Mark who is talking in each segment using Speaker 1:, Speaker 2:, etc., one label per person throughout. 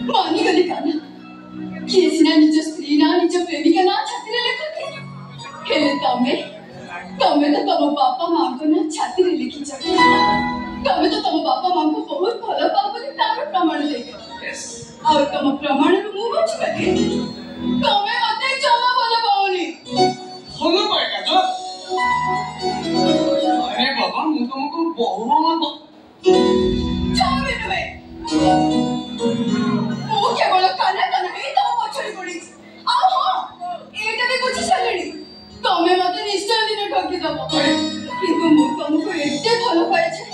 Speaker 1: मानिगली काना किए सिना निज स्त्री ना निज प्रेमिका ना छाती रे लेखके हेले तमे तमे तो तम बापा मां को ना छाती रे लिखी छ तमे तो तम बापा मां को बहुत भलो पाओ बोली तार प्रमाण देगे यस और तम प्रमाण मु बच पाके तमे मते जमा भलो पाओनी भलो पाए का जो अरे बाबा मु तुमको बहुत जावे रे ओ केवल काना काना ही तम पछड़ी पड़ी आ हां एटा भी कुछ छलेनी तमे मते निश्चय दिन ठकी दबो किंतु मु तुमको एते भलो पाए छे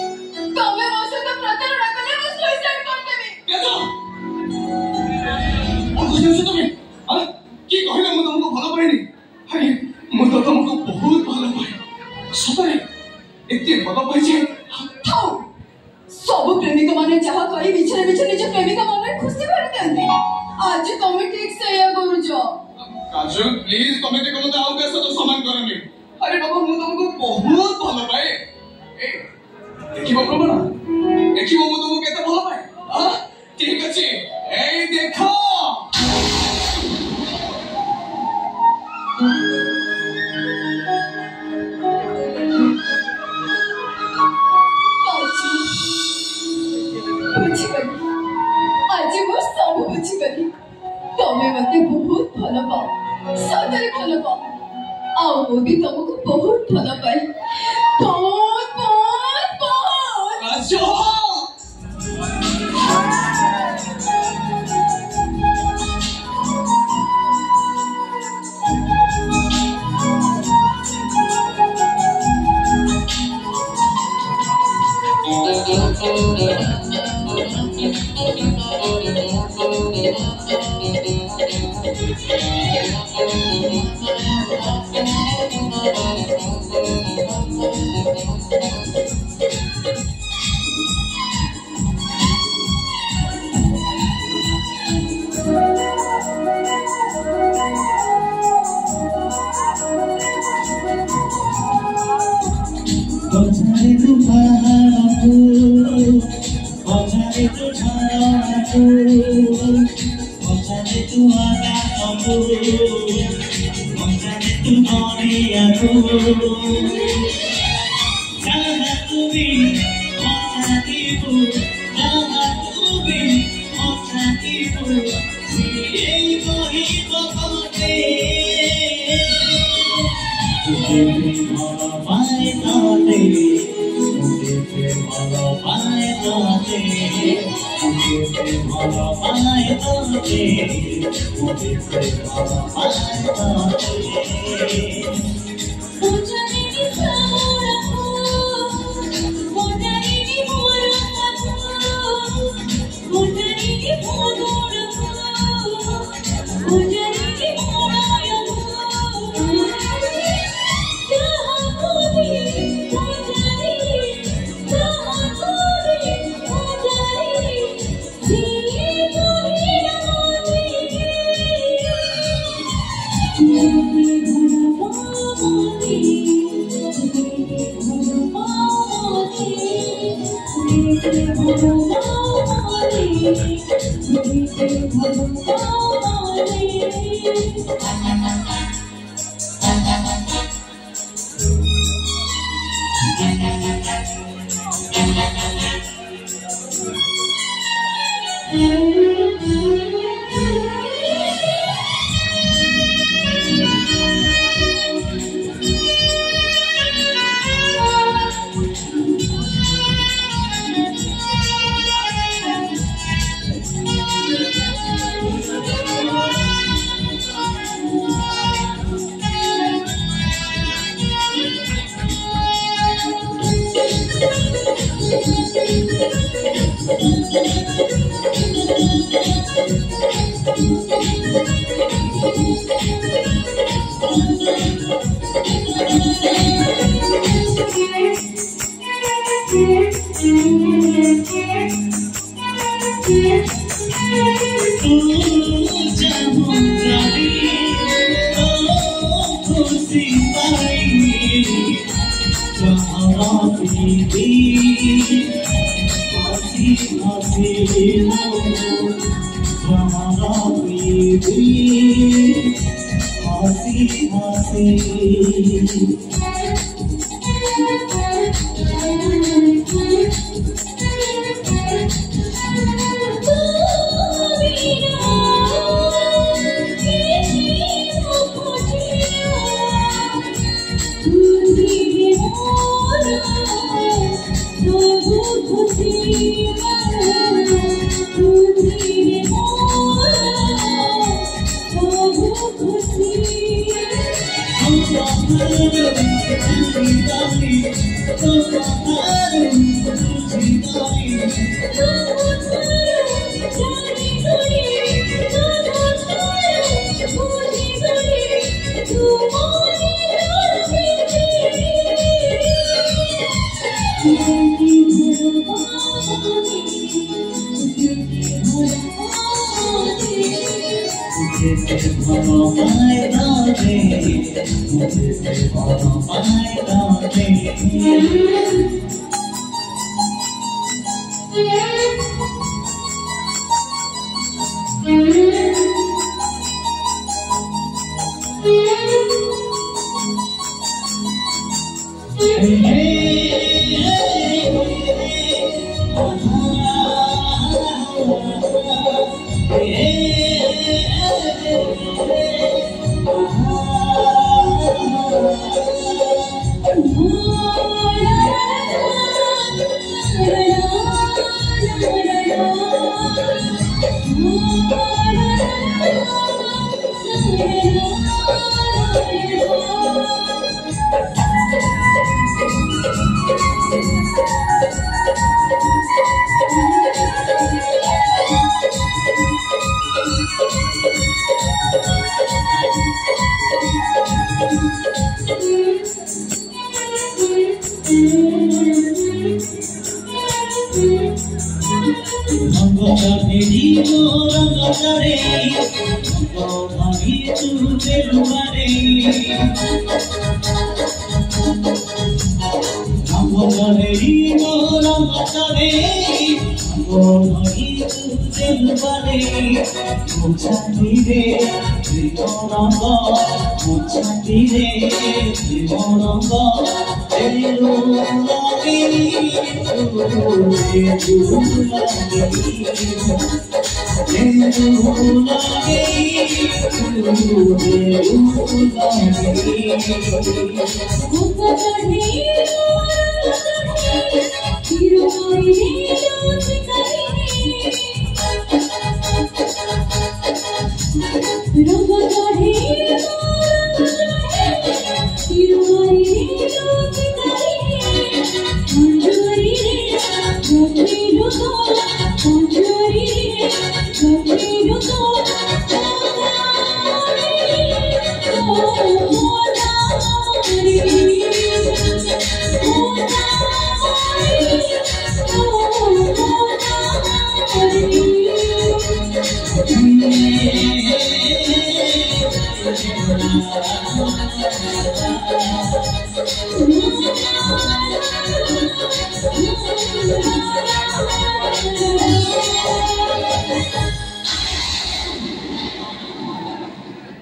Speaker 1: तमे मो संग प्रतारणा कले मु सुसाइड कर देबी केतो ओ कुछ तुमे हां की कहले मु तुमको भलो पाएनी अरे मु तो तुमको बहुत भलो पाए सतरे एते भलो पाए छे हां सब प्रेमिका माने जहा करी बिछरे बिछरे निज प्रेमिका माने खुशी करते हैं आज तुम ठीक से या करूजो काजू प्लीज तुम ते कोन आउ के तो समान करनी अरे बाबा मु तुमको बहुत भलो पाए ए देखिबो प्रमाण देखिबो मु तुमको केते भलो पाए हां ठीक अछि ए देखो आज मो सब बुझी गली तमे मते बहुत भलो पाओ सतरे भलो पाओ आओ मो भी तुमको बहुत भलो पाए बहुत बहुत बहुत अच्छा
Speaker 2: Oh,